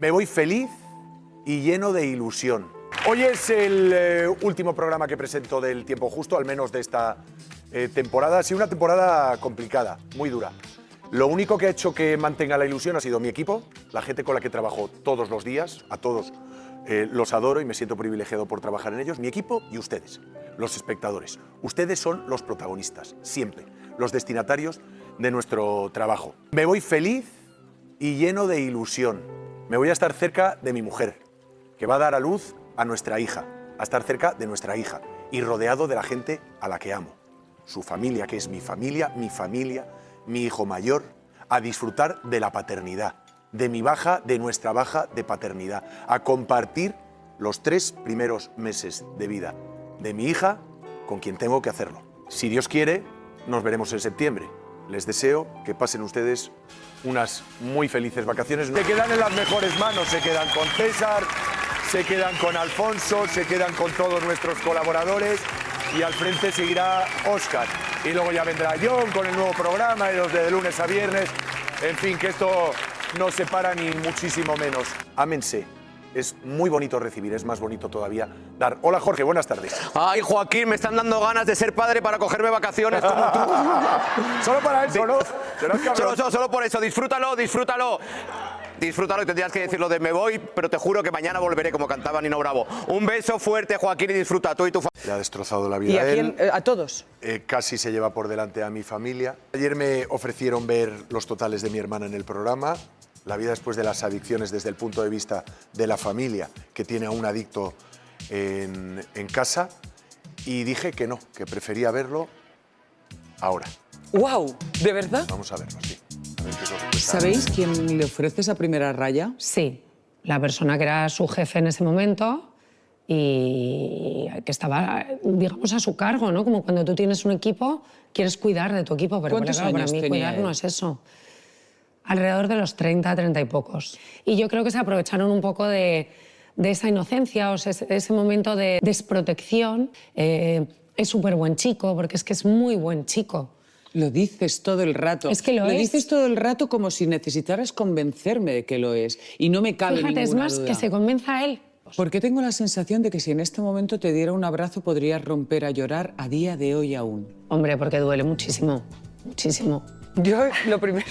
Me voy feliz y lleno de ilusión. Hoy es el último programa que presento del Tiempo Justo, al menos de esta temporada. Ha sido una temporada complicada, muy dura. Lo único que ha hecho que mantenga la ilusión ha sido mi equipo, la gente con la que trabajo todos los días, a todos los adoro y me siento privilegiado por trabajar en ellos, mi equipo y ustedes, los espectadores. Ustedes son los protagonistas, siempre, los destinatarios de nuestro trabajo. Me voy feliz y lleno de ilusión. Me voy a estar cerca de mi mujer, que va a dar a luz a nuestra hija, a estar cerca de nuestra hija y rodeado de la gente a la que amo. Su familia, que es mi familia, mi hijo mayor, a disfrutar de la paternidad, de nuestra baja de paternidad, a compartir los 3 primeros meses de vida de mi hija con quien tengo que hacerlo. Si Dios quiere, nos veremos en septiembre. Les deseo que pasen ustedes unas muy felices vacaciones. Se quedan en las mejores manos, se quedan con César, se quedan con Alfonso, se quedan con todos nuestros colaboradores y al frente seguirá Óscar. Y luego ya vendrá John con el nuevo programa y los de lunes a viernes. En fin, que esto no se para ni muchísimo menos. Ámense. Es muy bonito recibir, es más bonito todavía dar. Hola Jorge, buenas tardes. Ay, Joaquín, me están dando ganas de ser padre para cogerme vacaciones como tú. Solo para eso, ¿no? Solo por eso, disfrútalo. Disfrútalo y tendrías que decirlo de me voy, pero te juro que mañana volveré como cantaba Nino Bravo. Un beso fuerte, Joaquín, y disfruta tú y tu familia. Le ha destrozado la vida ¿Y a quién? ¿A todos? Casi se lleva por delante a mi familia. Ayer me ofrecieron ver los totales de mi hermana en el programa. La vida después de las adicciones desde el punto de vista de la familia que tiene a un adicto en casa. Y dije que no, que prefería verlo ahora. ¡Wow! ¿De verdad? Vamos a verlo, sí. A ver qué cosa cuesta. ¿Sabéis quién le ofrece esa primera raya? Sí, la persona que era su jefe en ese momento y que estaba, digamos, a su cargo, ¿no? Como cuando tú tienes un equipo, quieres cuidar de tu equipo, pero ¿Cuántos claro, para años mí tenía cuidar él? no es eso. Alrededor de los 30, 30 y pocos. Y yo creo que se aprovecharon un poco de esa inocencia, o sea, ese momento de desprotección. Es súper buen chico, porque es que es muy buen chico. Lo dices todo el rato. Es que lo es. dices todo el rato como si necesitaras convencerme de que lo es. Y no me cabe Fíjate, es ninguna más duda. que se convenza a él. Porque tengo la sensación de que si en este momento te diera un abrazo podrías romper a llorar a día de hoy aún. Hombre, porque duele muchísimo, muchísimo. Yo, lo primero...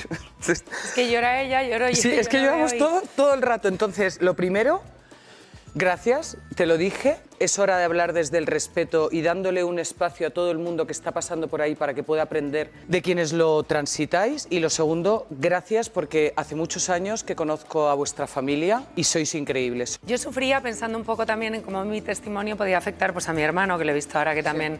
Es que llora ella, lloro yo. Sí, es que llevamos todo el rato. Entonces, lo primero, gracias, te lo dije. Es hora de hablar desde el respeto y dándole un espacio a todo el mundo que está pasando por ahí para que pueda aprender de quienes lo transitáis. Y lo segundo, gracias porque hace muchos años que conozco a vuestra familia y sois increíbles. Yo sufría pensando un poco también en cómo mi testimonio podía afectar pues, a mi hermano, que lo he visto ahora que también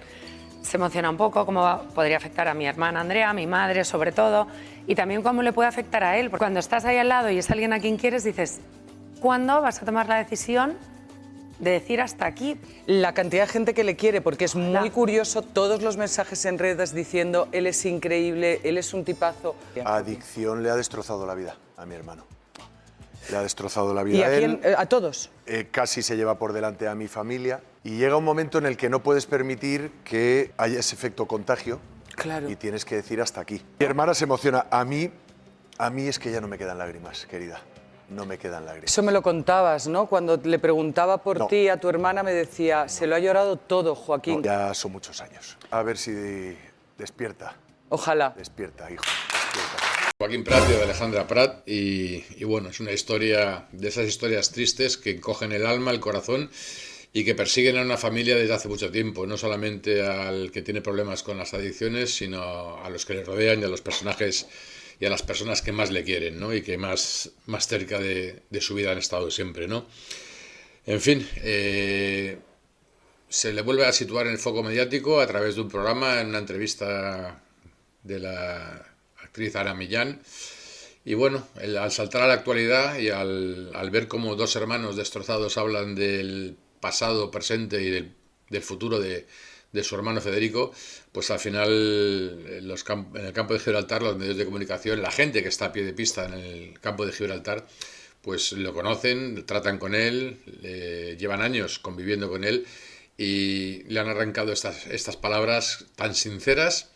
se emociona un poco, cómo podría afectar a mi hermana Andrea, a mi madre sobre todo, y también cómo le puede afectar a él. Porque cuando estás ahí al lado y es alguien a quien quieres, dices, ¿cuándo vas a tomar la decisión de decir hasta aquí? La cantidad de gente que le quiere, porque es muy curioso todos los mensajes en redes diciendo él es increíble, él es un tipazo. Adicción le ha destrozado la vida a mi hermano. Le ha destrozado la vida ¿Y a a él. quién? ¿A todos? Casi se lleva por delante a mi familia. Y llega un momento en el que no puedes permitir que haya ese efecto contagio. Claro. Y tienes que decir hasta aquí. Mi hermana se emociona. A mí es que ya no me quedan lágrimas, querida. No me quedan lágrimas. Eso me lo contabas, ¿no? Cuando le preguntaba por No. ti a tu hermana me decía, se lo ha llorado todo, Joaquín. No, ya son muchos años. A ver si despierta. Ojalá. Despierta, hijo. Despierta. Joaquín Prat y de Alejandra Prat y bueno, es una historia de esas historias tristes que cogen el alma, el corazón y que persiguen a una familia desde hace mucho tiempo, no solamente al que tiene problemas con las adicciones, sino a los que le rodean y a los personajes y a las personas que más le quieren, ¿no? Y que más cerca de su vida han estado siempre, ¿no? En fin, se le vuelve a situar en el foco mediático a través de un programa, en una entrevista de la actriz Ana Millán. Y bueno, al saltar a la actualidad y al ver cómo dos hermanos destrozados hablan del pasado, presente y del futuro de su hermano Federico, pues al final en el campo de Gibraltar, los medios de comunicación, la gente que está a pie de pista en el campo de Gibraltar, pues lo conocen, tratan con él, llevan años conviviendo con él y le han arrancado estas palabras tan sinceras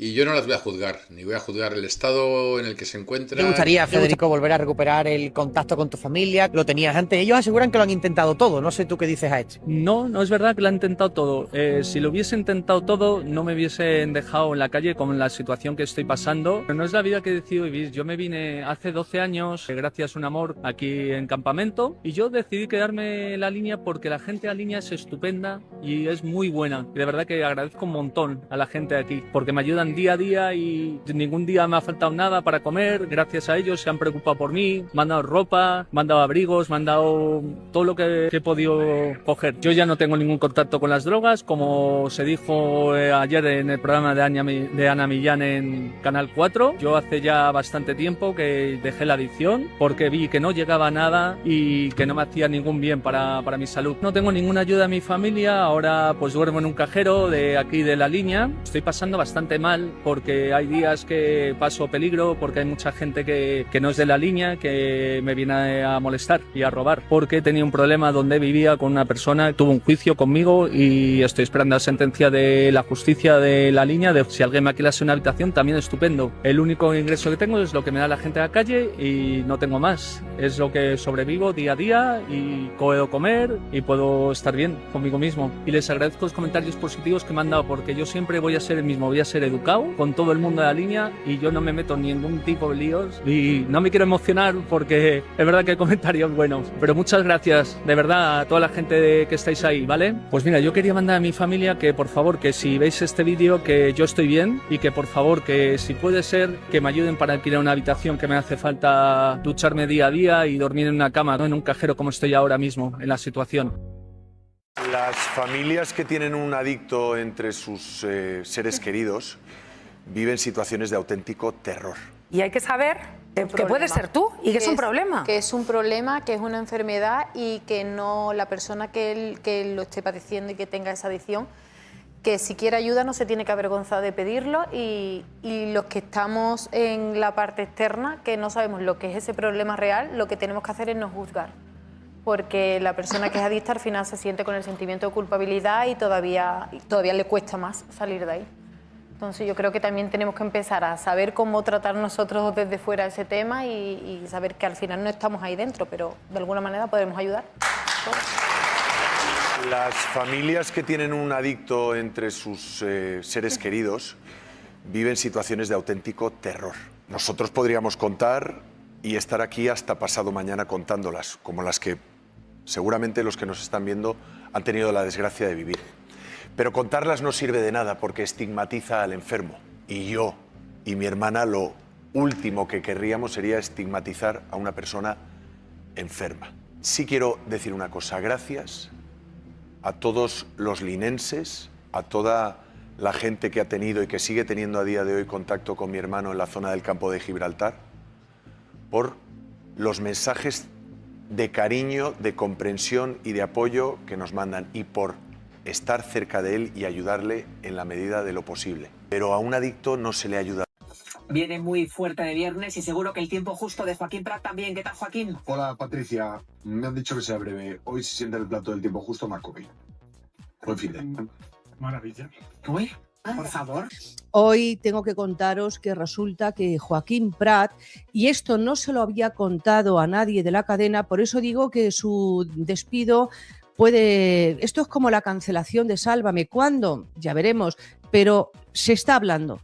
y yo no las voy a juzgar, ni voy a juzgar el estado en el que se encuentra. ¿Te gustaría, Federico, volver a recuperar el contacto con tu familia? ¿Lo tenías antes? Ellos aseguran que lo han intentado todo. No sé tú qué dices a esto. No, no es verdad que lo han intentado todo. Si lo hubiese intentado todo, no me hubiesen dejado en la calle con la situación que estoy pasando. Pero no es la vida que he decidido vivir. Yo me vine hace 12 años, gracias a un amor, aquí en campamento, y yo decidí quedarme en la línea porque la gente de la línea es estupenda y es muy buena. Y de verdad que agradezco un montón a la gente de aquí, porque me ayudan día a día y ningún día me ha faltado nada para comer. Gracias a ellos se han preocupado por mí, me han dado ropa, me han dado abrigos, me han dado todo lo que he podido coger. Yo ya no tengo ningún contacto con las drogas, como se dijo ayer en el programa de Ana Millán en Canal 4. Yo hace ya bastante tiempo que dejé la adicción porque vi que no llegaba a nada y que no me hacía ningún bien para mi salud. No tengo ninguna ayuda de mi familia, ahora pues duermo en un cajero de aquí de la línea. Estoy pasando bastante mal porque hay días que paso peligro, porque hay mucha gente que no es de la línea, que me viene a molestar y a robar, porque tenía un problema donde vivía con una persona, tuvo un juicio conmigo y estoy esperando la sentencia de la justicia de la línea, de si alguien me alquilase una habitación, también estupendo. El único ingreso que tengo es lo que me da la gente de la calle y no tengo más. Es lo que sobrevivo día a día y puedo comer y puedo estar bien conmigo mismo. Y les agradezco los comentarios positivos que me han dado, porque yo siempre voy a ser el mismo, voy a ser educado con todo el mundo de la línea y yo no me meto en ningún tipo de líos y no me quiero emocionar porque es verdad que hay comentarios buenos, pero muchas gracias de verdad a toda la gente que estáis ahí, ¿vale? Pues mira, yo quería mandar a mi familia que por favor, que si veis este vídeo, que yo estoy bien y que por favor, que si puede ser, que me ayuden para alquilar una habitación, que me hace falta ducharme día a día y dormir en una cama, no en un cajero como estoy ahora mismo en la situación. Las familias que tienen un adicto entre sus seres queridos viven situaciones de auténtico terror. Y hay que saber que puedes ser tú y que es un problema. Que es un problema, que es una enfermedad y que no la persona que lo esté padeciendo y que tenga esa adicción, que si quiere ayuda no se tiene que avergonzar de pedirlo y los que estamos en la parte externa, que no sabemos lo que es ese problema real, lo que tenemos que hacer es no juzgar. Porque la persona que es adicta al final se siente con el sentimiento de culpabilidad y todavía le cuesta más salir de ahí. Entonces yo creo que también tenemos que empezar a saber cómo tratar nosotros desde fuera ese tema y saber que al final no estamos ahí dentro, pero de alguna manera podemos ayudar. Las familias que tienen un adicto entre sus seres queridos viven situaciones de auténtico terror. Nosotros podríamos contar y estar aquí hasta pasado mañana contándolas, como las que seguramente los que nos están viendo han tenido la desgracia de vivir. Pero contarlas no sirve de nada porque estigmatiza al enfermo. Y yo y mi hermana lo último que querríamos sería estigmatizar a una persona enferma. Sí quiero decir una cosa, gracias a todos los linenses, a toda la gente que ha tenido y que sigue teniendo a día de hoy contacto con mi hermano en la zona del campo de Gibraltar, por los mensajes de cariño, de comprensión y de apoyo que nos mandan y por estar cerca de él y ayudarle en la medida de lo posible. Pero a un adicto no se le ayuda. Viene muy fuerte de viernes y seguro que el tiempo justo de Joaquín Prat también. ¿Qué tal, Joaquín? Hola, Patricia. Me han dicho que sea breve. Hoy se siente el plato del tiempo justo Macobi. Buen fin de. Maravilla. Uy, por favor. Hoy tengo que contaros que resulta que Joaquín Prat, y esto no se lo había contado a nadie de la cadena, por eso digo que su despido esto es como la cancelación de Sálvame. ¿Cuándo? Ya veremos, pero se está hablando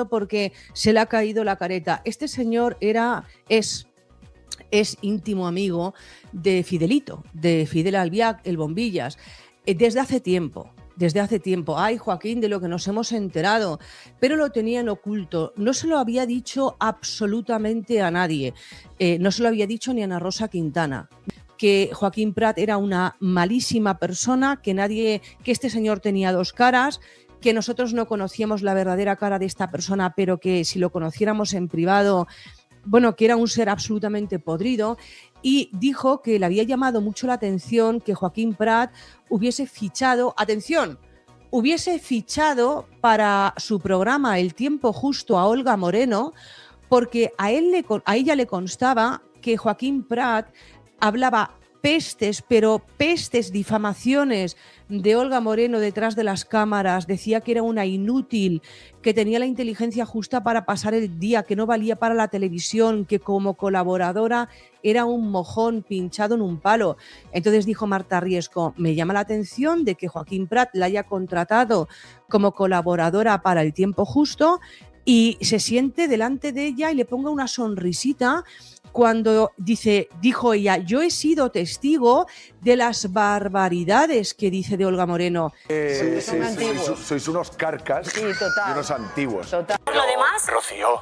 porque se le ha caído la careta. Este señor es íntimo amigo de Fidelito, de Fidel Albiac, el Bombillas, desde hace tiempo. Ay, Joaquín, de lo que nos hemos enterado, pero lo tenían oculto. No se lo había dicho absolutamente a nadie. No se lo había dicho ni a Ana Rosa Quintana, que Joaquín Prat era una malísima persona, que este señor tenía dos caras, que nosotros no conocíamos la verdadera cara de esta persona, pero que si lo conociéramos en privado, bueno, que era un ser absolutamente podrido, y dijo que le había llamado mucho la atención que Joaquín Prat hubiese fichado para su programa El Tiempo Justo a Olga Moreno, porque a ella le constaba que Joaquín Prat hablaba pestes, pero pestes, difamaciones de Olga Moreno detrás de las cámaras. Decía que era una inútil, que tenía la inteligencia justa para pasar el día, que no valía para la televisión, que como colaboradora era un mojón pinchado en un palo. Entonces dijo Marta Riesco, me llama la atención de que Joaquín Prat la haya contratado como colaboradora para El Tiempo Justo y se siente delante de ella y le ponga una sonrisita cuando dijo ella, yo he sido testigo de las barbaridades que dice de Olga Moreno. Sois unos carcas y unos antiguos. Por lo demás, Rocío,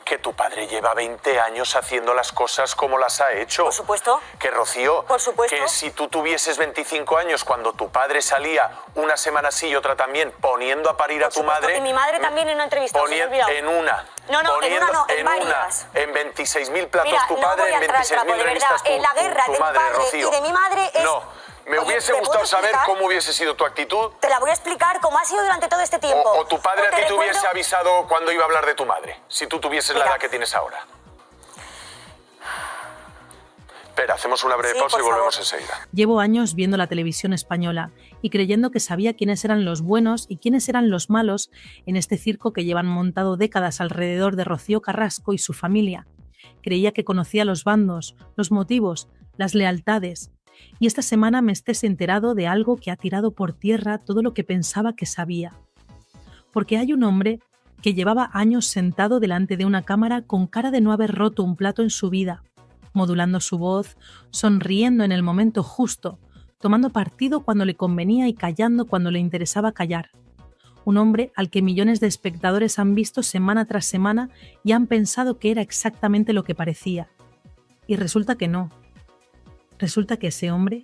que tu padre lleva 20 años haciendo las cosas como las ha hecho. por supuesto. Que Rocío, Por supuesto. que si tú tuvieses 25 años cuando tu padre salía una semana sí y otra también poniendo a parir a tu madre... Y mi madre también en una entrevista. ¿os habéis olvidado? En una. No, no, en una no, en en varias. En 26.000 platos Mira, tu no padre, voy a en entrar al 26.000 trapo, de revistas verdad. La guerra tu de mi madre, padre Rocío. y de mi madre es... No, me Oye, hubiese ¿me gustado puedes saber explicar? cómo hubiese sido tu actitud. Te la voy a explicar cómo ha sido durante todo este tiempo. O tu padre a ti te recuerdo- hubiese avisado cuando iba a hablar de tu madre, si tú tuvieses la edad que tienes ahora. Espera, hacemos una breve Sí, pausa y por volvemos favor. enseguida. Llevo años viendo la televisión española y creyendo que sabía quiénes eran los buenos y quiénes eran los malos en este circo que llevan montado décadas alrededor de Rocío Carrasco y su familia. Creía que conocía los bandos, los motivos, las lealtades. Y esta semana me estés enterado de algo que ha tirado por tierra todo lo que pensaba que sabía. Porque hay un hombre que llevaba años sentado delante de una cámara con cara de no haber roto un plato en su vida, modulando su voz, sonriendo en el momento justo, tomando partido cuando le convenía y callando cuando le interesaba callar. Un hombre al que millones de espectadores han visto semana tras semana y han pensado que era exactamente lo que parecía. Y resulta que no. Resulta que ese hombre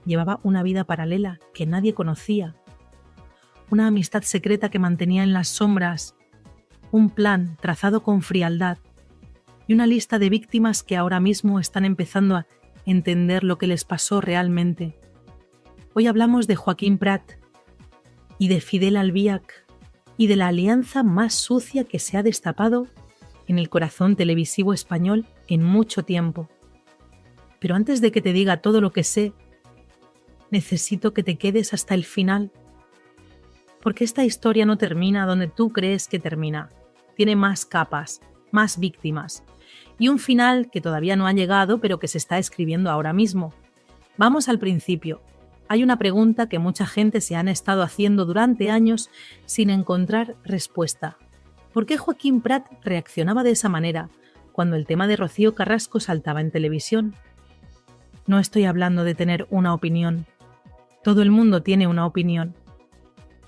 llevaba una vida paralela que nadie conocía. Una amistad secreta que mantenía en las sombras, un plan trazado con frialdad, y una lista de víctimas que ahora mismo están empezando a entender lo que les pasó realmente. Hoy hablamos de Joaquín Prat y de Fidel Albiach y de la alianza más sucia que se ha destapado en el corazón televisivo español en mucho tiempo. Pero antes de que te diga todo lo que sé, necesito que te quedes hasta el final, porque esta historia no termina donde tú crees que termina. Tiene más capas, más víctimas, y un final que todavía no ha llegado, pero que se está escribiendo ahora mismo. Vamos al principio. Hay una pregunta que mucha gente se han estado haciendo durante años sin encontrar respuesta. ¿Por qué Joaquín Prat reaccionaba de esa manera cuando el tema de Rocío Carrasco saltaba en televisión? No estoy hablando de tener una opinión. Todo el mundo tiene una opinión.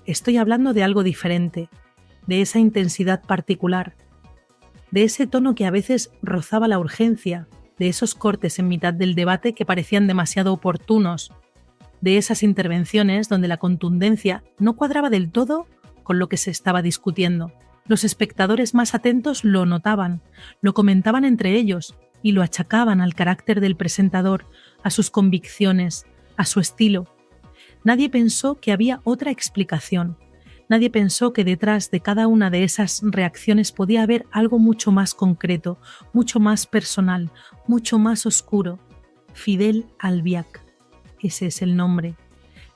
Estoy hablando de algo diferente, de esa intensidad particular, de ese tono que a veces rozaba la urgencia, de esos cortes en mitad del debate que parecían demasiado oportunos, de esas intervenciones donde la contundencia no cuadraba del todo con lo que se estaba discutiendo. Los espectadores más atentos lo notaban, lo comentaban entre ellos y lo achacaban al carácter del presentador, a sus convicciones, a su estilo. Nadie pensó que había otra explicación. Nadie pensó que detrás de cada una de esas reacciones podía haber algo mucho más concreto, mucho más personal, mucho más oscuro. Fidel Albiach. Ese es el nombre.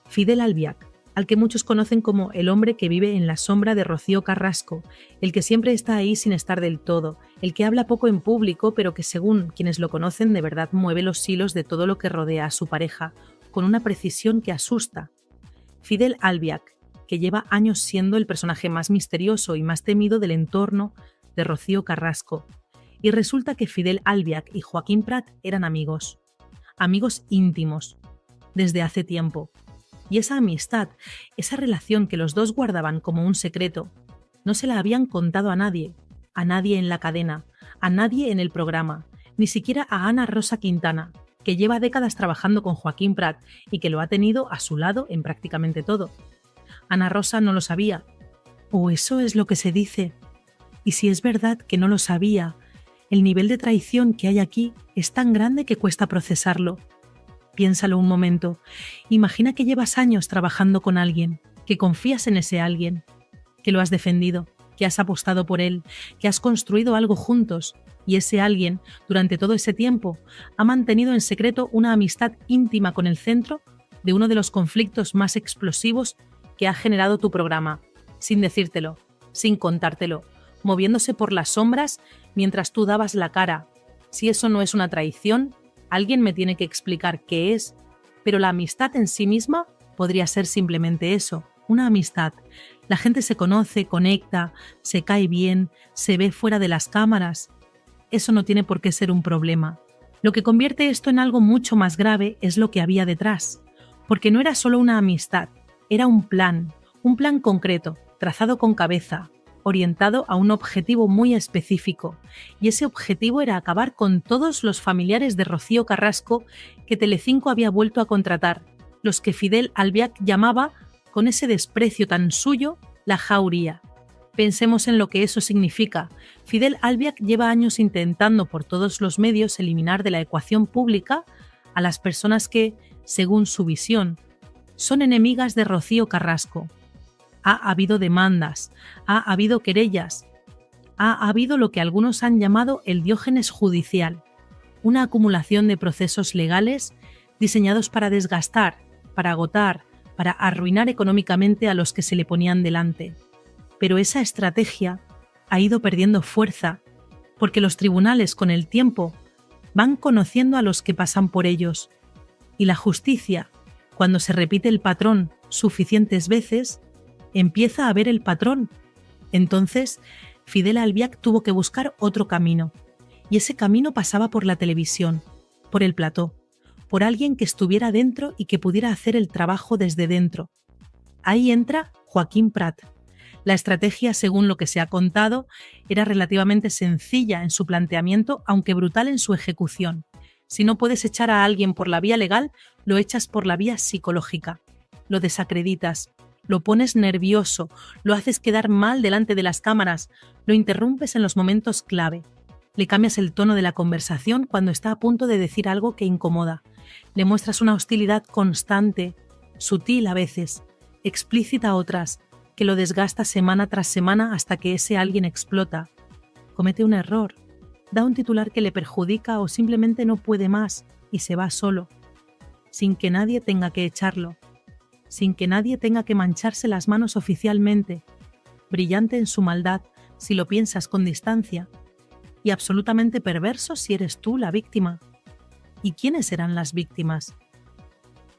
Fidel Albiach, al que muchos conocen como el hombre que vive en la sombra de Rocío Carrasco, el que siempre está ahí sin estar del todo, el que habla poco en público, pero que según quienes lo conocen de verdad mueve los hilos de todo lo que rodea a su pareja, con una precisión que asusta. Fidel Albiach, que lleva años siendo el personaje más misterioso y más temido del entorno de Rocío Carrasco. Y resulta que Fidel Albiach y Joaquín Prat eran amigos íntimos, desde hace tiempo. Y esa amistad, esa relación que los dos guardaban como un secreto, no se la habían contado a nadie en la cadena, a nadie en el programa, ni siquiera a Ana Rosa Quintana, que lleva décadas trabajando con Joaquín Prat y que lo ha tenido a su lado en prácticamente todo. Ana Rosa no lo sabía, o eso es lo que se dice. Y si es verdad que no lo sabía, el nivel de traición que hay aquí es tan grande que cuesta procesarlo. Piénsalo un momento. Imagina que llevas años trabajando con alguien, que confías en ese alguien, que lo has defendido, que has apostado por él, que has construido algo juntos, y ese alguien, durante todo ese tiempo, ha mantenido en secreto una amistad íntima con el centro de uno de los conflictos más explosivos que ha generado tu programa, sin decírtelo, sin contártelo, moviéndose por las sombras mientras tú dabas la cara. Si eso no es una traición, alguien me tiene que explicar qué es, pero la amistad en sí misma podría ser simplemente eso, una amistad. La gente se conoce, conecta, se cae bien, se ve fuera de las cámaras. Eso no tiene por qué ser un problema. Lo que convierte esto en algo mucho más grave es lo que había detrás, porque no era solo una amistad, era un plan concreto, trazado con cabeza, orientado a un objetivo muy específico, y ese objetivo era acabar con todos los familiares de Rocío Carrasco que Telecinco había vuelto a contratar, los que Fidel Albiac llamaba, con ese desprecio tan suyo, la jauría. Pensemos en lo que eso significa. Fidel Albiac lleva años intentando por todos los medios eliminar de la ecuación pública a las personas que, según su visión, son enemigas de Rocío Carrasco. Ha habido demandas, ha habido querellas, ha habido lo que algunos han llamado el Diógenes judicial, una acumulación de procesos legales diseñados para desgastar, para agotar, para arruinar económicamente a los que se le ponían delante. Pero esa estrategia ha ido perdiendo fuerza, porque los tribunales con el tiempo van conociendo a los que pasan por ellos, y la justicia, cuando se repite el patrón suficientes veces, empieza a ver el patrón. Entonces, Fidel Albiac tuvo que buscar otro camino, y ese camino pasaba por la televisión, por el plató, por alguien que estuviera dentro y que pudiera hacer el trabajo desde dentro. Ahí entra Joaquín Prat. La estrategia, según lo que se ha contado, era relativamente sencilla en su planteamiento, aunque brutal en su ejecución. Si no puedes echar a alguien por la vía legal, lo echas por la vía psicológica. Lo desacreditas, lo pones nervioso, lo haces quedar mal delante de las cámaras, lo interrumpes en los momentos clave. Le cambias el tono de la conversación cuando está a punto de decir algo que incomoda. Le muestras una hostilidad constante, sutil a veces, explícita a otras, que lo desgasta semana tras semana hasta que ese alguien explota. Comete un error, da un titular que le perjudica o simplemente no puede más y se va solo, sin que nadie tenga que echarlo, sin que nadie tenga que mancharse las manos oficialmente, brillante en su maldad si lo piensas con distancia, y absolutamente perverso si eres tú la víctima. ¿Y quiénes eran las víctimas?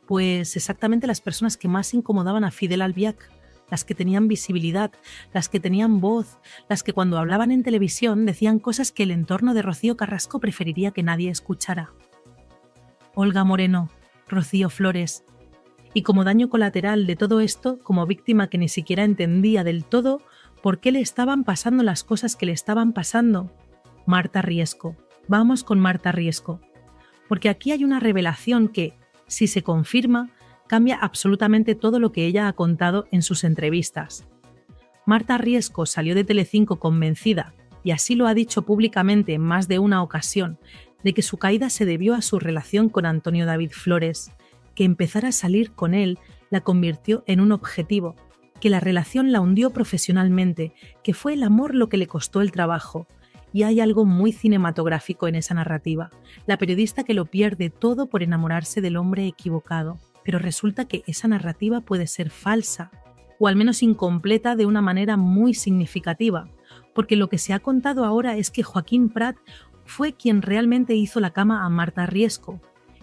Pues exactamente las personas que más incomodaban a Fidel Albiac, las que tenían visibilidad, las que tenían voz, las que cuando hablaban en televisión decían cosas que el entorno de Rocío Carrasco preferiría que nadie escuchara. Olga Moreno, Rocío Flores. Y como daño colateral de todo esto, como víctima que ni siquiera entendía del todo por qué le estaban pasando las cosas que le estaban pasando, Marta Riesco. Vamos con Marta Riesco. Porque aquí hay una revelación que, si se confirma, cambia absolutamente todo lo que ella ha contado en sus entrevistas. Marta Riesco salió de Telecinco convencida, y así lo ha dicho públicamente en más de una ocasión, de que su caída se debió a su relación con Antonio David Flores, que empezar a salir con él la convirtió en un objetivo, que la relación la hundió profesionalmente, que fue el amor lo que le costó el trabajo. Y hay algo muy cinematográfico en esa narrativa, la periodista que lo pierde todo por enamorarse del hombre equivocado. Pero resulta que esa narrativa puede ser falsa, o al menos incompleta de una manera muy significativa, porque lo que se ha contado ahora es que Joaquín Prat fue quien realmente hizo la cama a Marta Riesco,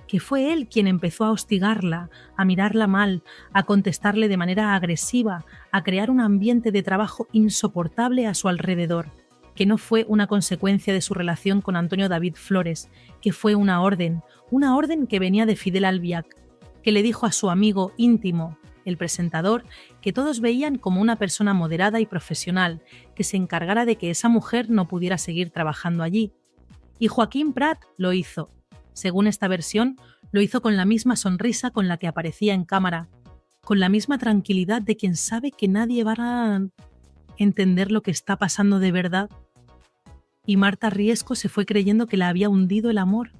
que fue él quien empezó a hostigarla, a mirarla mal, a contestarle de manera agresiva, a crear un ambiente de trabajo insoportable a su alrededor, que no fue una consecuencia de su relación con Antonio David Flores, que fue una orden que venía de Fidel Albiac, que le dijo a su amigo íntimo, el presentador, que todos veían como una persona moderada y profesional, que se encargara de que esa mujer no pudiera seguir trabajando allí. Y Joaquín Prat lo hizo. Según esta versión, lo hizo con la misma sonrisa con la que aparecía en cámara, con la misma tranquilidad de quien sabe que nadie va a entender lo que está pasando de verdad. Y Marta Riesco se fue creyendo que la había hundido el amor,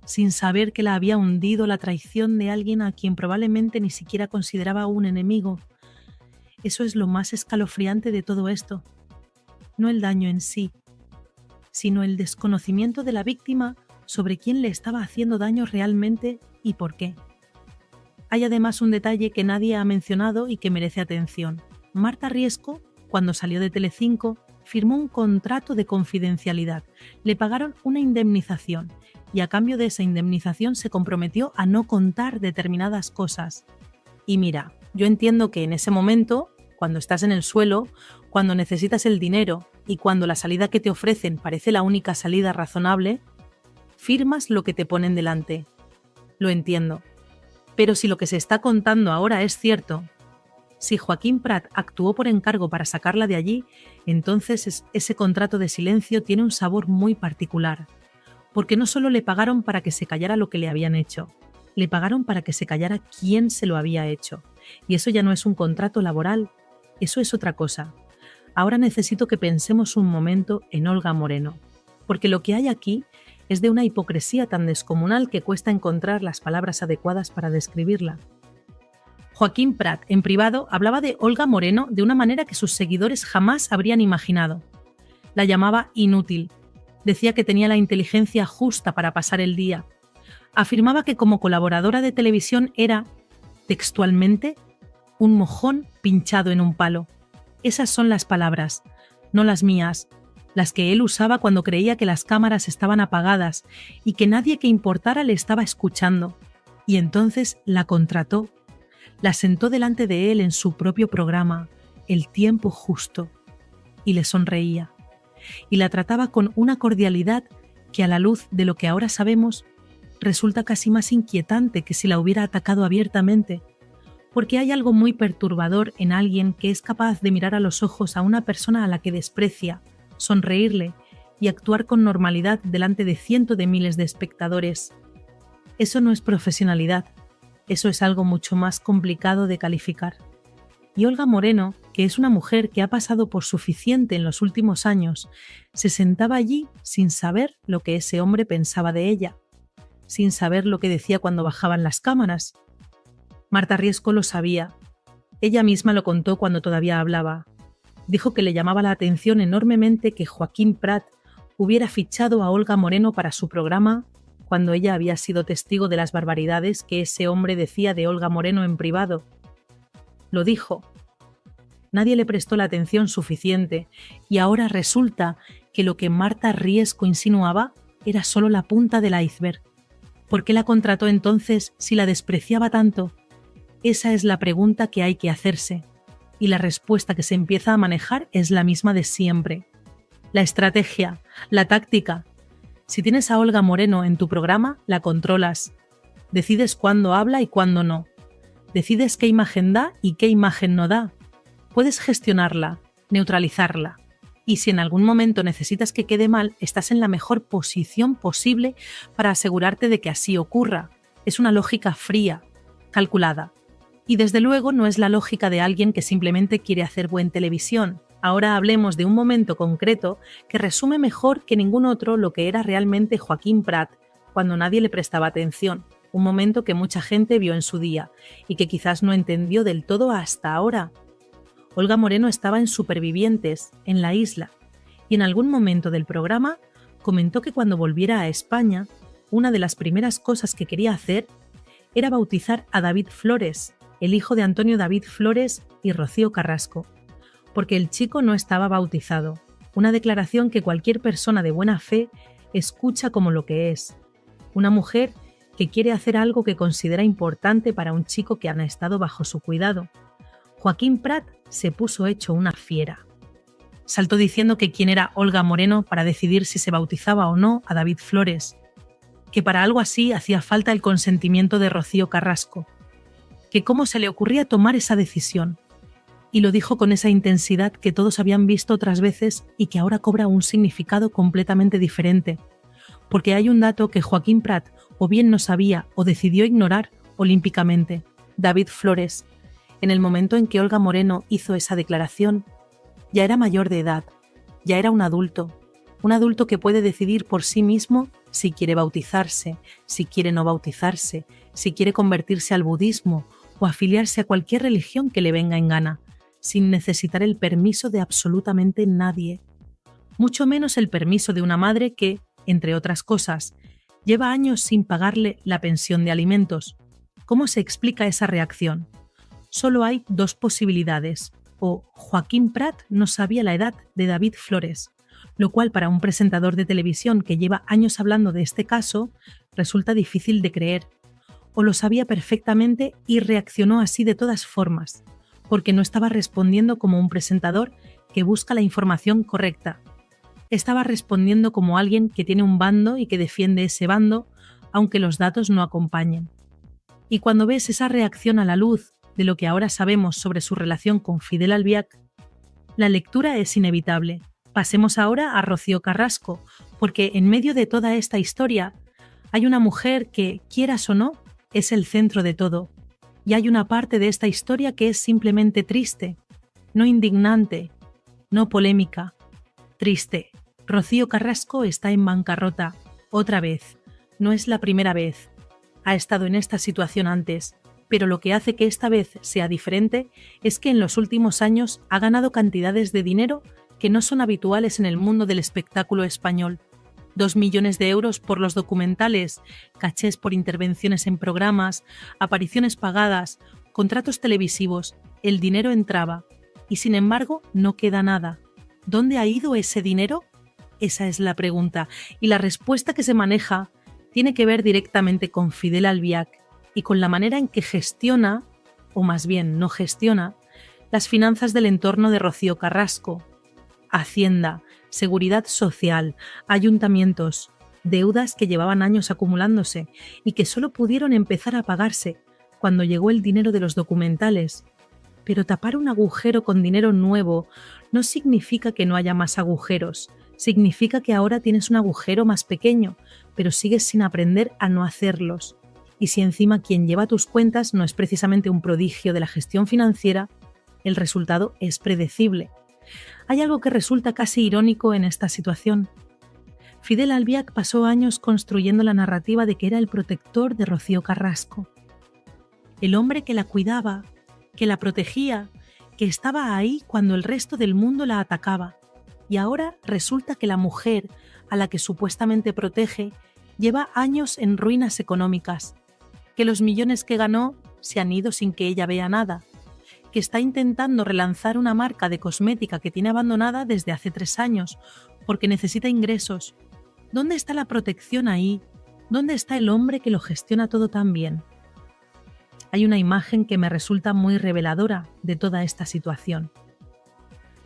sin saber que la había hundido la traición de alguien a quien probablemente ni siquiera consideraba un enemigo. Eso es lo más escalofriante de todo esto. No el daño en sí, sino el desconocimiento de la víctima sobre quién le estaba haciendo daño realmente y por qué. Hay además un detalle que nadie ha mencionado y que merece atención. Marta Riesco, cuando salió de Telecinco, firmó un contrato de confidencialidad. Le pagaron una indemnización y a cambio de esa indemnización se comprometió a no contar determinadas cosas. Y mira, yo entiendo que en ese momento, cuando estás en el suelo, cuando necesitas el dinero y cuando la salida que te ofrecen parece la única salida razonable, firmas lo que te ponen delante. Lo entiendo. Pero si lo que se está contando ahora es cierto, si Joaquín Prat actuó por encargo para sacarla de allí, entonces ese contrato de silencio tiene un sabor muy particular. Porque no solo le pagaron para que se callara lo que le habían hecho, le pagaron para que se callara quién se lo había hecho. Y eso ya no es un contrato laboral, eso es otra cosa. Ahora necesito que pensemos un momento en Olga Moreno, porque lo que hay aquí es de una hipocresía tan descomunal que cuesta encontrar las palabras adecuadas para describirla. Joaquín Prat, en privado, hablaba de Olga Moreno de una manera que sus seguidores jamás habrían imaginado. La llamaba inútil. Decía que tenía la inteligencia justa para pasar el día. Afirmaba que como colaboradora de televisión era, textualmente, un mojón pinchado en un palo. Esas son las palabras, no las mías, las que él usaba cuando creía que las cámaras estaban apagadas y que nadie que importara le estaba escuchando. Y entonces la contrató. La sentó delante de él en su propio programa, El tiempo justo, y le sonreía. Y la trataba con una cordialidad que a la luz de lo que ahora sabemos resulta casi más inquietante que si la hubiera atacado abiertamente, porque hay algo muy perturbador en alguien que es capaz de mirar a los ojos a una persona a la que desprecia, sonreírle y actuar con normalidad delante de cientos de miles de espectadores. Eso no es profesionalidad, eso es algo mucho más complicado de calificar. Y Olga Moreno, que es una mujer que ha pasado por suficiente en los últimos años, se sentaba allí sin saber lo que ese hombre pensaba de ella, sin saber lo que decía cuando bajaban las cámaras. Marta Riesco lo sabía. Ella misma lo contó cuando todavía hablaba. Dijo que le llamaba la atención enormemente que Joaquín Prat hubiera fichado a Olga Moreno para su programa cuando ella había sido testigo de las barbaridades que ese hombre decía de Olga Moreno en privado. Lo dijo. Nadie le prestó la atención suficiente y ahora resulta que lo que Marta Riesco insinuaba era solo la punta del iceberg. ¿Por qué la contrató entonces si la despreciaba tanto? Esa es la pregunta que hay que hacerse. Y la respuesta que se empieza a manejar es la misma de siempre. La estrategia, la táctica. Si tienes a Olga Moreno en tu programa, la controlas. Decides cuándo habla y cuándo no. Decides qué imagen da y qué imagen no da. Puedes gestionarla, neutralizarla. Y si en algún momento necesitas que quede mal, estás en la mejor posición posible para asegurarte de que así ocurra. Es una lógica fría, calculada. Y desde luego no es la lógica de alguien que simplemente quiere hacer buena televisión. Ahora hablemos de un momento concreto que resume mejor que ningún otro lo que era realmente Joaquín Prat cuando nadie le prestaba atención. Un momento que mucha gente vio en su día y que quizás no entendió del todo hasta ahora. Olga Moreno estaba en Supervivientes, en la isla, y en algún momento del programa comentó que cuando volviera a España, una de las primeras cosas que quería hacer era bautizar a David Flores, el hijo de Antonio David Flores y Rocío Carrasco, porque el chico no estaba bautizado, una declaración que cualquier persona de buena fe escucha como lo que es, una mujer que quiere hacer algo que considera importante para un chico que ha estado bajo su cuidado. Joaquín Prat se puso hecho una fiera. Saltó diciendo que quién era Olga Moreno para decidir si se bautizaba o no a David Flores, que para algo así hacía falta el consentimiento de Rocío Carrasco, que cómo se le ocurría tomar esa decisión. Y lo dijo con esa intensidad que todos habían visto otras veces y que ahora cobra un significado completamente diferente, porque hay un dato que Joaquín Prat o bien no sabía o decidió ignorar olímpicamente. David Flores, en el momento en que Olga Moreno hizo esa declaración, ya era mayor de edad, ya era un adulto que puede decidir por sí mismo si quiere bautizarse, si quiere no bautizarse, si quiere convertirse al budismo o afiliarse a cualquier religión que le venga en gana, sin necesitar el permiso de absolutamente nadie. Mucho menos el permiso de una madre que, entre otras cosas, lleva años sin pagarle la pensión de alimentos. ¿Cómo se explica esa reacción? Solo hay dos posibilidades. O Joaquín Prat no sabía la edad de David Flores, lo cual para un presentador de televisión que lleva años hablando de este caso resulta difícil de creer. O lo sabía perfectamente y reaccionó así de todas formas, porque no estaba respondiendo como un presentador que busca la información correcta. Estaba respondiendo como alguien que tiene un bando y que defiende ese bando, aunque los datos no acompañen. Y cuando ves esa reacción a la luz de lo que ahora sabemos sobre su relación con Fidel Albiac, la lectura es inevitable. Pasemos ahora a Rocío Carrasco, porque en medio de toda esta historia hay una mujer que, quieras o no, es el centro de todo. Y hay una parte de esta historia que es simplemente triste, no indignante, no polémica, triste. Rocío Carrasco está en bancarrota, otra vez. No es la primera vez. Ha estado en esta situación antes. Pero lo que hace que esta vez sea diferente es que en los últimos años ha ganado cantidades de dinero que no son habituales en el mundo del espectáculo español. 2 millones de euros por los documentales, cachés por intervenciones en programas, apariciones pagadas, contratos televisivos. El dinero entraba. Y sin embargo, no queda nada. ¿Dónde ha ido ese dinero? Esa es la pregunta. Y la respuesta que se maneja tiene que ver directamente con Fidel Albiac y con la manera en que gestiona, o más bien no gestiona, las finanzas del entorno de Rocío Carrasco. Hacienda, Seguridad Social, ayuntamientos, deudas que llevaban años acumulándose y que solo pudieron empezar a pagarse cuando llegó el dinero de los documentales. Pero tapar un agujero con dinero nuevo no significa que no haya más agujeros, significa que ahora tienes un agujero más pequeño, pero sigues sin aprender a no hacerlos. Y si encima quien lleva tus cuentas no es precisamente un prodigio de la gestión financiera, el resultado es predecible. Hay algo que resulta casi irónico en esta situación. Fidel Albiac pasó años construyendo la narrativa de que era el protector de Rocío Carrasco. El hombre que la cuidaba, que la protegía, que estaba ahí cuando el resto del mundo la atacaba. Y ahora resulta que la mujer a la que supuestamente protege lleva años en ruinas económicas, que los millones que ganó se han ido sin que ella vea nada, que está intentando relanzar una marca de cosmética que tiene abandonada desde hace 3 años, porque necesita ingresos. ¿Dónde está la protección ahí? ¿Dónde está el hombre que lo gestiona todo tan bien? Hay una imagen que me resulta muy reveladora de toda esta situación.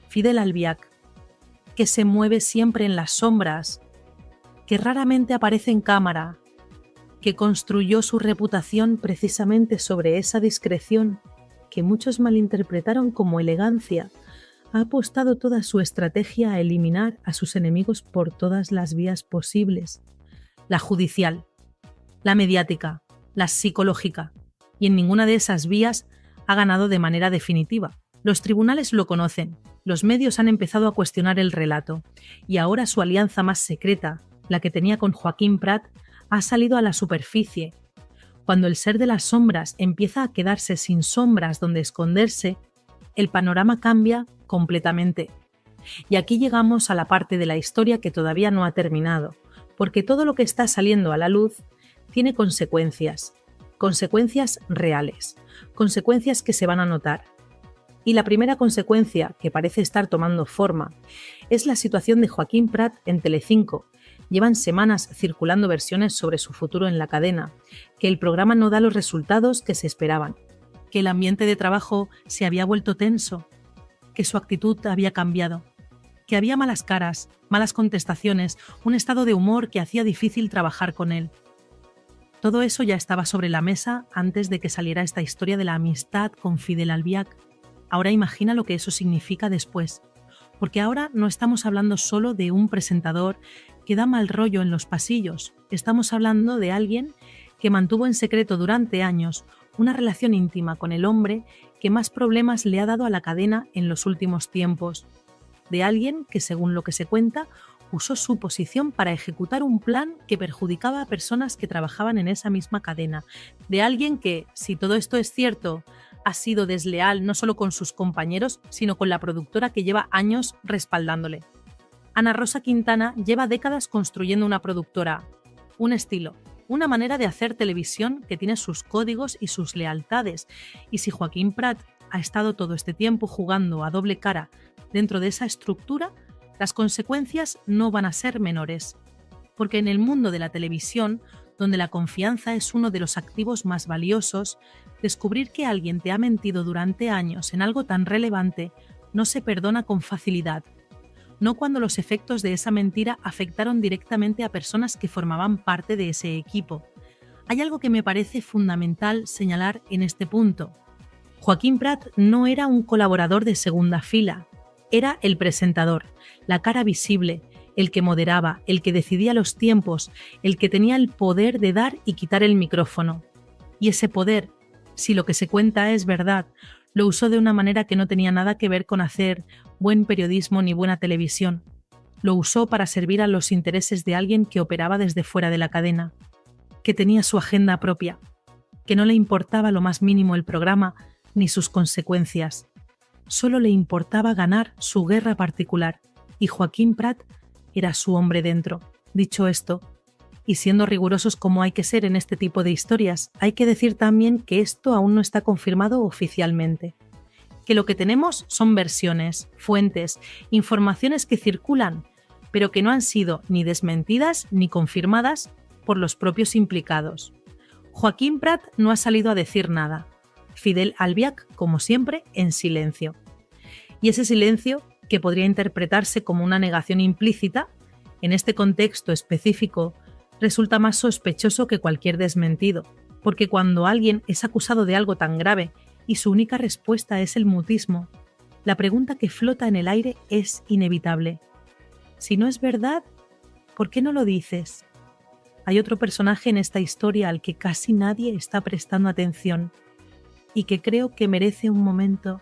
Fidel Albiac, que se mueve siempre en las sombras, que raramente aparece en cámara, que construyó su reputación precisamente sobre esa discreción que muchos malinterpretaron como elegancia, ha apostado toda su estrategia a eliminar a sus enemigos por todas las vías posibles: la judicial, la mediática, la psicológica, y en ninguna de esas vías ha ganado de manera definitiva. Los tribunales lo conocen, los medios han empezado a cuestionar el relato, y ahora su alianza más secreta, la que tenía con Joaquín Prat, ha salido a la superficie. Cuando el ser de las sombras empieza a quedarse sin sombras donde esconderse, el panorama cambia completamente. Y aquí llegamos a la parte de la historia que todavía no ha terminado, porque todo lo que está saliendo a la luz tiene consecuencias reales, consecuencias que se van a notar. Y la primera consecuencia, que parece estar tomando forma, es la situación de Joaquín Prat en Telecinco. Llevan semanas circulando versiones sobre su futuro en la cadena, que el programa no da los resultados que se esperaban, que el ambiente de trabajo se había vuelto tenso, que su actitud había cambiado, que había malas caras, malas contestaciones, un estado de humor que hacía difícil trabajar con él. Todo eso ya estaba sobre la mesa antes de que saliera esta historia de la amistad con Fidel Albiac. Ahora imagina lo que eso significa después, porque ahora no estamos hablando solo de un presentador que da mal rollo en los pasillos, estamos hablando de alguien que mantuvo en secreto durante años una relación íntima con el hombre que más problemas le ha dado a la cadena en los últimos tiempos, de alguien que, según lo que se cuenta, usó su posición para ejecutar un plan que perjudicaba a personas que trabajaban en esa misma cadena, de alguien que, si todo esto es cierto, ha sido desleal no solo con sus compañeros, sino con la productora que lleva años respaldándole. Ana Rosa Quintana lleva décadas construyendo una productora, un estilo, una manera de hacer televisión que tiene sus códigos y sus lealtades. Y si Joaquín Prat ha estado todo este tiempo jugando a doble cara dentro de esa estructura, las consecuencias no van a ser menores. Porque en el mundo de la televisión, donde la confianza es uno de los activos más valiosos, descubrir que alguien te ha mentido durante años en algo tan relevante no se perdona con facilidad. No cuando los efectos de esa mentira afectaron directamente a personas que formaban parte de ese equipo. Hay algo que me parece fundamental señalar en este punto. Joaquín Prat no era un colaborador de segunda fila, era el presentador, la cara visible, el que moderaba, el que decidía los tiempos, el que tenía el poder de dar y quitar el micrófono. Y ese poder, si lo que se cuenta es verdad, lo usó de una manera que no tenía nada que ver con hacer buen periodismo ni buena televisión. Lo usó para servir a los intereses de alguien que operaba desde fuera de la cadena, que tenía su agenda propia, que no le importaba lo más mínimo el programa ni sus consecuencias. Solo le importaba ganar su guerra particular, y Joaquín Prat era su hombre dentro. Dicho esto, y siendo rigurosos como hay que ser en este tipo de historias, hay que decir también que esto aún no está confirmado oficialmente. Que lo que tenemos son versiones, fuentes, informaciones que circulan, pero que no han sido ni desmentidas ni confirmadas por los propios implicados. Joaquín Prat no ha salido a decir nada. Fidel Albiac, como siempre, en silencio. Y ese silencio, que podría interpretarse como una negación implícita, en este contexto específico, resulta más sospechoso que cualquier desmentido, porque cuando alguien es acusado de algo tan grave y su única respuesta es el mutismo, la pregunta que flota en el aire es inevitable. Si no es verdad, ¿por qué no lo dices? Hay otro personaje en esta historia al que casi nadie está prestando atención y que creo que merece un momento.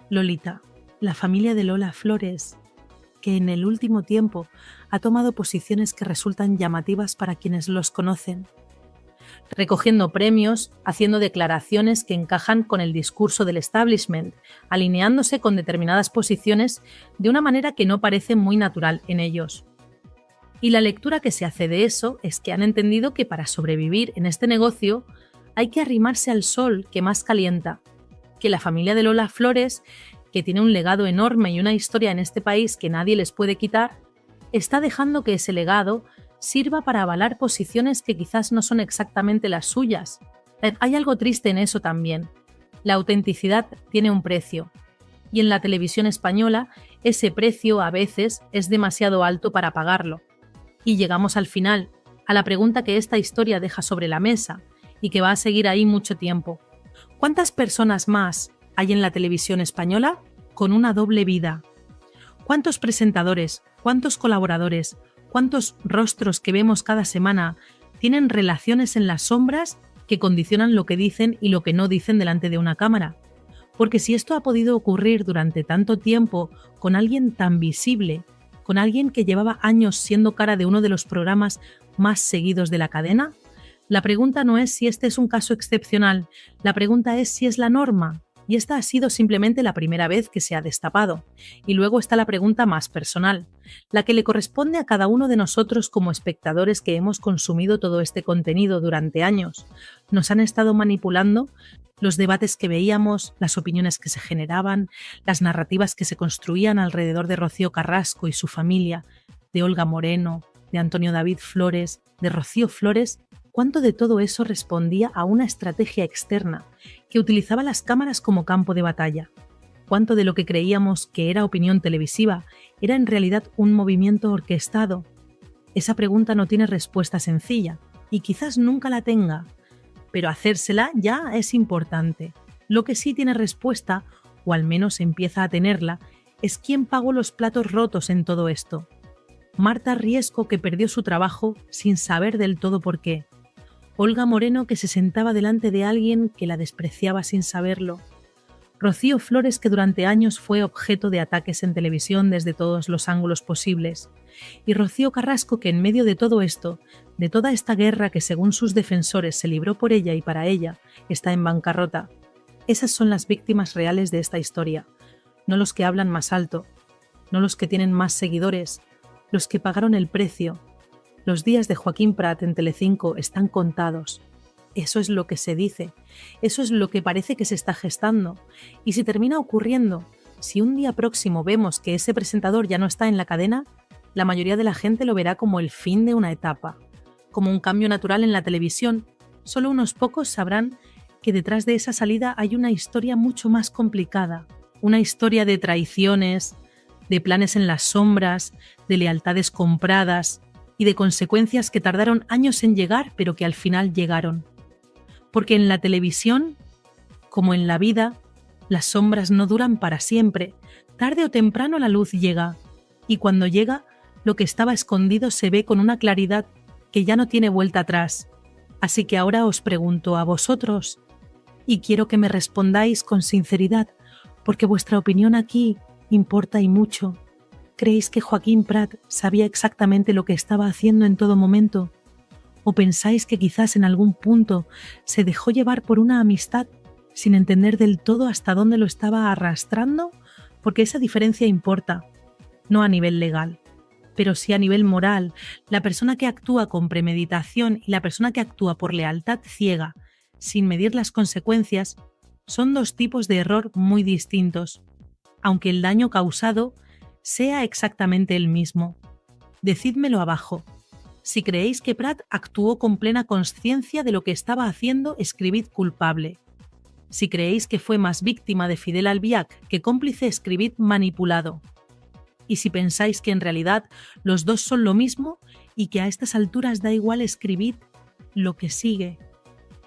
Lolita, la familia de Lola Flores, que en el último tiempo ha tomado posiciones que resultan llamativas para quienes los conocen, recogiendo premios, haciendo declaraciones que encajan con el discurso del establishment, alineándose con determinadas posiciones de una manera que no parece muy natural en ellos. Y la lectura que se hace de eso es que han entendido que para sobrevivir en este negocio hay que arrimarse al sol que más calienta, que la familia de Lola Flores, que tiene un legado enorme y una historia en este país que nadie les puede quitar, está dejando que ese legado sirva para avalar posiciones que quizás no son exactamente las suyas. Hay algo triste en eso también. La autenticidad tiene un precio. Y en la televisión española, ese precio a veces es demasiado alto para pagarlo. Y llegamos al final, a la pregunta que esta historia deja sobre la mesa y que va a seguir ahí mucho tiempo. ¿Cuántas personas más hay en la televisión española con una doble vida? ¿Cuántos presentadores, cuántos colaboradores, cuántos rostros que vemos cada semana tienen relaciones en las sombras que condicionan lo que dicen y lo que no dicen delante de una cámara? Porque si esto ha podido ocurrir durante tanto tiempo con alguien tan visible, con alguien que llevaba años siendo cara de uno de los programas más seguidos de la cadena, la pregunta no es si este es un caso excepcional, la pregunta es si es la norma. Y esta ha sido simplemente la primera vez que se ha destapado. Y luego está la pregunta más personal, la que le corresponde a cada uno de nosotros como espectadores que hemos consumido todo este contenido durante años. Nos han estado manipulando los debates que veíamos, las opiniones que se generaban, las narrativas que se construían alrededor de Rocío Carrasco y su familia, de Olga Moreno, de Antonio David Flores, de Rocío Flores. ¿Cuánto de todo eso respondía a una estrategia externa que utilizaba las cámaras como campo de batalla? ¿Cuánto de lo que creíamos que era opinión televisiva era en realidad un movimiento orquestado? Esa pregunta no tiene respuesta sencilla y quizás nunca la tenga, pero hacérsela ya es importante. Lo que sí tiene respuesta, o al menos empieza a tenerla, es quién pagó los platos rotos en todo esto. Marta Riesco, que perdió su trabajo sin saber del todo por qué. Olga Moreno, que se sentaba delante de alguien que la despreciaba sin saberlo. Rocío Flores, que durante años fue objeto de ataques en televisión desde todos los ángulos posibles. Y Rocío Carrasco, que en medio de todo esto, de toda esta guerra que según sus defensores se libró por ella y para ella, está en bancarrota. Esas son las víctimas reales de esta historia, no los que hablan más alto, no los que tienen más seguidores, los que pagaron el precio. Los días de Joaquín Prat en Telecinco están contados. Eso es lo que se dice, eso es lo que parece que se está gestando. Y si termina ocurriendo, si un día próximo vemos que ese presentador ya no está en la cadena, la mayoría de la gente lo verá como el fin de una etapa, como un cambio natural en la televisión. Solo unos pocos sabrán que detrás de esa salida hay una historia mucho más complicada, una historia de traiciones, de planes en las sombras, de lealtades compradas y de consecuencias que tardaron años en llegar, pero que al final llegaron. Porque en la televisión, como en la vida, las sombras no duran para siempre. Tarde o temprano la luz llega, y cuando llega, lo que estaba escondido se ve con una claridad que ya no tiene vuelta atrás. Así que ahora os pregunto a vosotros, y quiero que me respondáis con sinceridad, porque vuestra opinión aquí importa y mucho. ¿Creéis que Joaquín Prat sabía exactamente lo que estaba haciendo en todo momento? ¿O pensáis que quizás en algún punto se dejó llevar por una amistad sin entender del todo hasta dónde lo estaba arrastrando? Porque esa diferencia importa, no a nivel legal, pero sí a nivel moral. La persona que actúa con premeditación y la persona que actúa por lealtad ciega, sin medir las consecuencias, son dos tipos de error muy distintos, aunque el daño causado sea exactamente el mismo. Decídmelo abajo. Si creéis que Prat actuó con plena consciencia de lo que estaba haciendo, escribid culpable. Si creéis que fue más víctima de Fidel Albiac que cómplice, escribid manipulado. Y si pensáis que en realidad los dos son lo mismo y que a estas alturas da igual, escribid lo que sigue.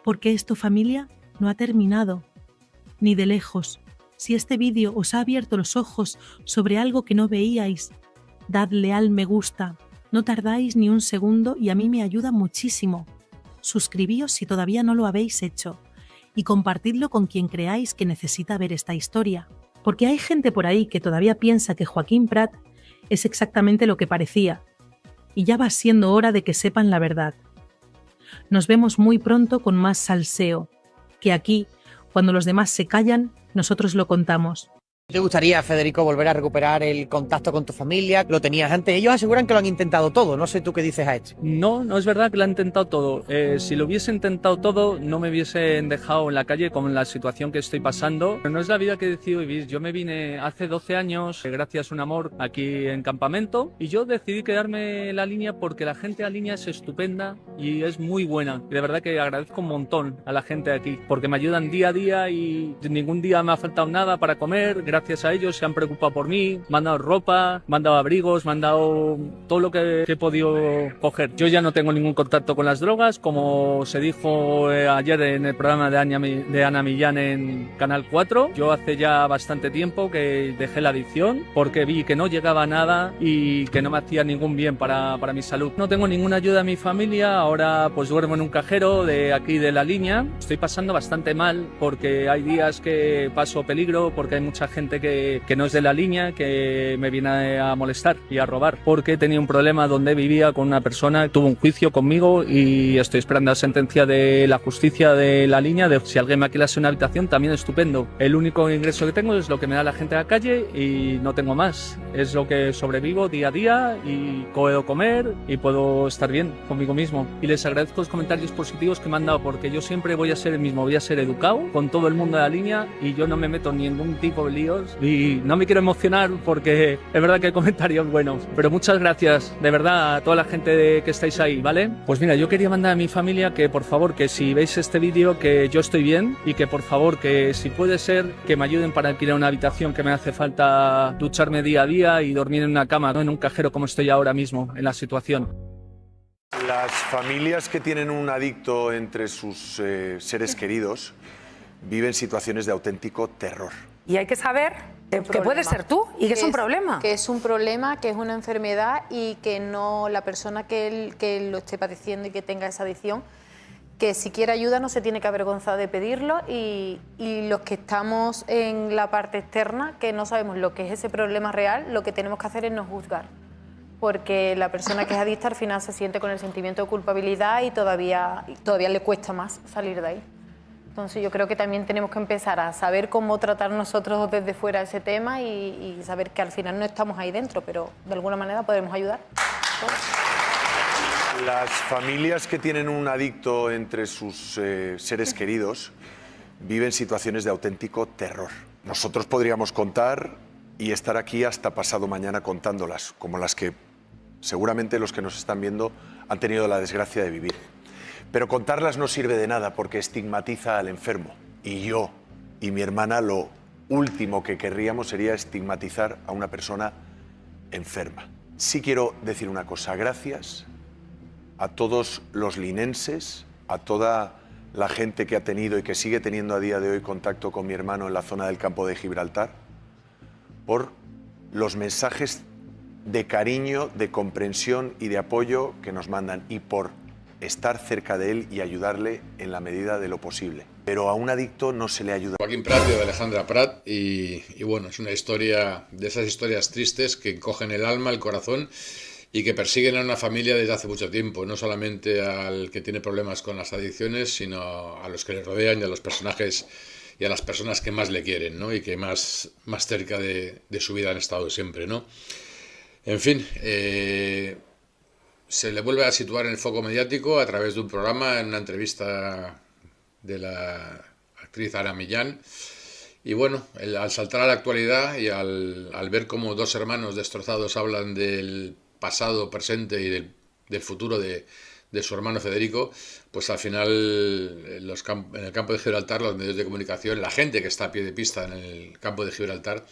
Porque esto, familia, no ha terminado. Ni de lejos. Si este vídeo os ha abierto los ojos sobre algo que no veíais, dadle al me gusta. No tardáis ni un segundo y a mí me ayuda muchísimo. Suscribíos si todavía no lo habéis hecho y compartidlo con quien creáis que necesita ver esta historia. Porque hay gente por ahí que todavía piensa que Joaquín Prat es exactamente lo que parecía y ya va siendo hora de que sepan la verdad. Nos vemos muy pronto con más salseo, que aquí, cuando los demás se callan, nosotros lo contamos. ¿Te gustaría, Federico, volver a recuperar el contacto con tu familia? Lo tenías antes. Ellos aseguran que lo han intentado todo. No sé tú qué dices a esto. No, no es verdad que lo han intentado todo. Si lo hubiese intentado todo, no me hubiesen dejado en la calle con la situación que estoy pasando. Pero no es la vida que he decidido vivir. Yo me vine hace 12 años, gracias a un amor, aquí en campamento. Y yo decidí quedarme en la línea porque la gente de la línea es estupenda y es muy buena. Y de verdad que agradezco un montón a la gente de aquí. Porque me ayudan día a día y ningún día me ha faltado nada para comer. Gracias a ellos se han preocupado por mí, me han dado ropa, me han dado abrigos, me han dado todo lo que he podido coger. Yo ya no tengo ningún contacto con las drogas, como se dijo ayer en el programa de Ana Millán en Canal 4. Yo hace ya bastante tiempo que dejé la adicción porque vi que no llegaba a nada y que no me hacía ningún bien para mi salud. No tengo ninguna ayuda de mi familia, ahora pues duermo en un cajero de aquí de la línea. Estoy pasando bastante mal porque hay días que paso peligro, porque hay mucha gente que no es de la línea, que me viene a molestar y a robar, porque tenía un problema donde vivía con una persona, tuvo un juicio conmigo y estoy esperando la sentencia de la justicia de la línea, de si alguien me alquilase una habitación, también estupendo. El único ingreso que tengo es lo que me da la gente de la calle y no tengo más. Es lo que sobrevivo día a día y puedo comer y puedo estar bien conmigo mismo. Y les agradezco los comentarios positivos que me han dado, porque yo siempre voy a ser el mismo, voy a ser educado con todo el mundo de la línea y yo no me meto en ningún tipo de líos. Y no me quiero emocionar porque es verdad que hay comentarios buenos, pero muchas gracias de verdad a toda la gente que estáis ahí, ¿vale? Pues mira, yo quería mandar a mi familia que por favor, que si veis este vídeo, que yo estoy bien y que por favor, que si puede ser, que me ayuden para alquilar una habitación, que me hace falta ducharme día a día y dormir en una cama, no en un cajero como estoy ahora mismo en la situación. Las familias que tienen un adicto entre sus seres queridos viven situaciones de auténtico terror. Y hay que saber que puede ser tú y que es un problema. Que es un problema, que es una enfermedad y que no la persona que lo esté padeciendo y que tenga esa adicción, que si quiere ayuda no se tiene que avergonzar de pedirlo y los que estamos en la parte externa, que no sabemos lo que es ese problema real, lo que tenemos que hacer es no juzgar. Porque la persona que es adicta al final se siente con el sentimiento de culpabilidad y todavía le cuesta más salir de ahí. Entonces yo creo que también tenemos que empezar a saber cómo tratar nosotros desde fuera ese tema y saber que al final no estamos ahí dentro, pero de alguna manera podemos ayudar. Las familias que tienen un adicto entre sus seres queridos viven situaciones de auténtico terror. Nosotros podríamos contar y estar aquí hasta pasado mañana contándolas, como las que seguramente los que nos están viendo han tenido la desgracia de vivir. Pero contarlas no sirve de nada porque estigmatiza al enfermo. Y yo y mi hermana lo último que querríamos sería estigmatizar a una persona enferma. Sí quiero decir una cosa, gracias a todos los linenses, a toda la gente que ha tenido y que sigue teniendo a día de hoy contacto con mi hermano en la zona del campo de Gibraltar, por los mensajes de cariño, de comprensión y de apoyo que nos mandan y por estar cerca de él y ayudarle en la medida de lo posible. Pero a un adicto no se le ayuda. Joaquín Prat y de Alejandra Prat y bueno, es una historia de esas historias tristes que cogen el alma, el corazón y que persiguen a una familia desde hace mucho tiempo, no solamente al que tiene problemas con las adicciones, sino a los que le rodean y a los personajes y a las personas que más le quieren, ¿no? Y que más cerca de su vida han estado siempre, ¿no? En fin, se le vuelve a situar en el foco mediático a través de un programa, en una entrevista de la actriz Ana Millán. Y bueno, al saltar a la actualidad y al ver cómo dos hermanos destrozados hablan del pasado, presente y del futuro de su hermano Federico, pues al final en el campo de Gibraltar, los medios de comunicación, la gente que está a pie de pista en el campo de Gibraltar,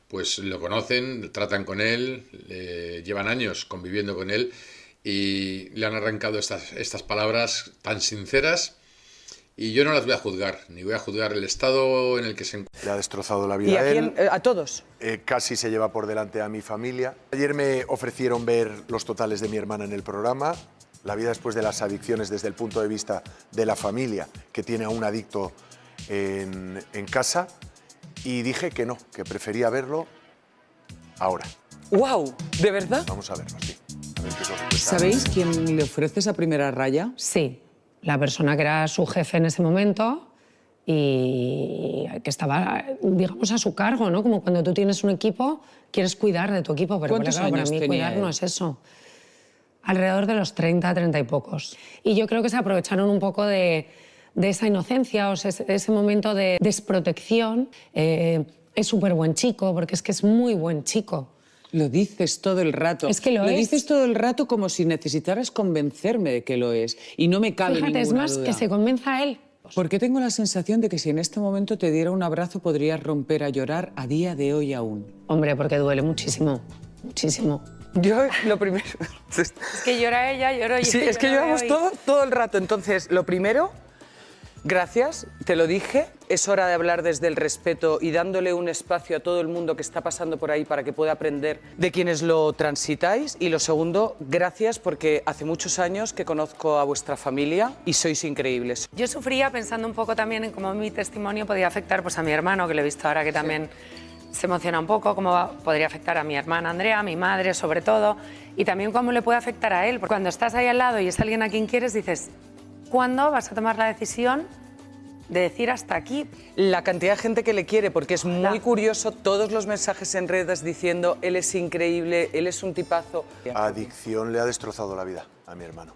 pues lo conocen, tratan con él, llevan años conviviendo con él y le han arrancado estas palabras tan sinceras. Y yo no las voy a juzgar, ni voy a juzgar el estado en el que se encuentra. Le ha destrozado la vida ¿Y a a él. quién? ¿A todos? Casi se lleva por delante a mi familia. Ayer me ofrecieron ver los totales de mi hermana en el programa, la vida después de las adicciones desde el punto de vista de la familia que tiene a un adicto en casa, y dije que no, que prefería verlo ahora. ¡Wow! ¿De verdad? Vamos a verlo, sí. A ver qué cosa cuesta. ¿Sabéis quién le ofrece esa primera raya? Sí, la persona que era su jefe en ese momento y que estaba, digamos, a su cargo, ¿no? Como cuando tú tienes un equipo, quieres cuidar de tu equipo, pero ¿Cuántos claro, para años mí tenía cuidar él? no es eso. Alrededor de los 30, 30 y pocos. Y yo creo que se aprovecharon un poco de esa inocencia, o sea, ese momento de desprotección. Es súper buen chico, porque es que es muy buen chico. Lo dices todo el rato. Es que lo es. dices todo el rato como si necesitaras convencerme de que lo es. Y no me cabe Fíjate, es ninguna más duda. que se convenza a él. Porque tengo la sensación de que si en este momento te diera un abrazo podrías romper a llorar a día de hoy aún. Hombre, porque duele muchísimo, muchísimo. Yo, lo primero... Es que llora ella, lloro yo. Sí, es que llevamos todo el rato. Entonces, lo primero, gracias, te lo dije, es hora de hablar desde el respeto y dándole un espacio a todo el mundo que está pasando por ahí para que pueda aprender de quienes lo transitáis. Y lo segundo, gracias porque hace muchos años que conozco a vuestra familia y sois increíbles. Yo sufría pensando un poco también en cómo mi testimonio podía afectar pues, a mi hermano, que lo he visto ahora que también se emociona un poco, cómo podría afectar a mi hermana Andrea, a mi madre sobre todo, y también cómo le puede afectar a él. Porque cuando estás ahí al lado y es alguien a quien quieres, dices, ¿cuándo vas a tomar la decisión de decir hasta aquí? La cantidad de gente que le quiere, porque es muy curioso todos los mensajes en redes diciendo él es increíble, él es un tipazo. Adicción le ha destrozado la vida a mi hermano.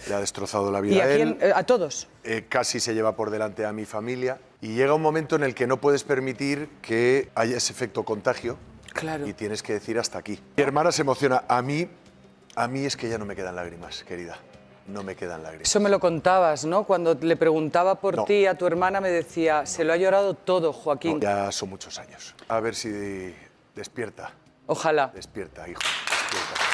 Le ha destrozado la vida ¿Y a a él. quién? ¿A todos? Casi se lleva por delante a mi familia. Y llega un momento en el que no puedes permitir que haya ese efecto contagio. Claro. Y tienes que decir hasta aquí. Mi hermana se emociona. A mí es que ya no me quedan lágrimas, querida. No me quedan lágrimas. Eso me lo contabas, ¿no? Cuando le preguntaba por ti a tu hermana me decía, se lo ha llorado todo, Joaquín. No, ya son muchos años. A ver si despierta. Ojalá. Despierta, hijo. Despierta.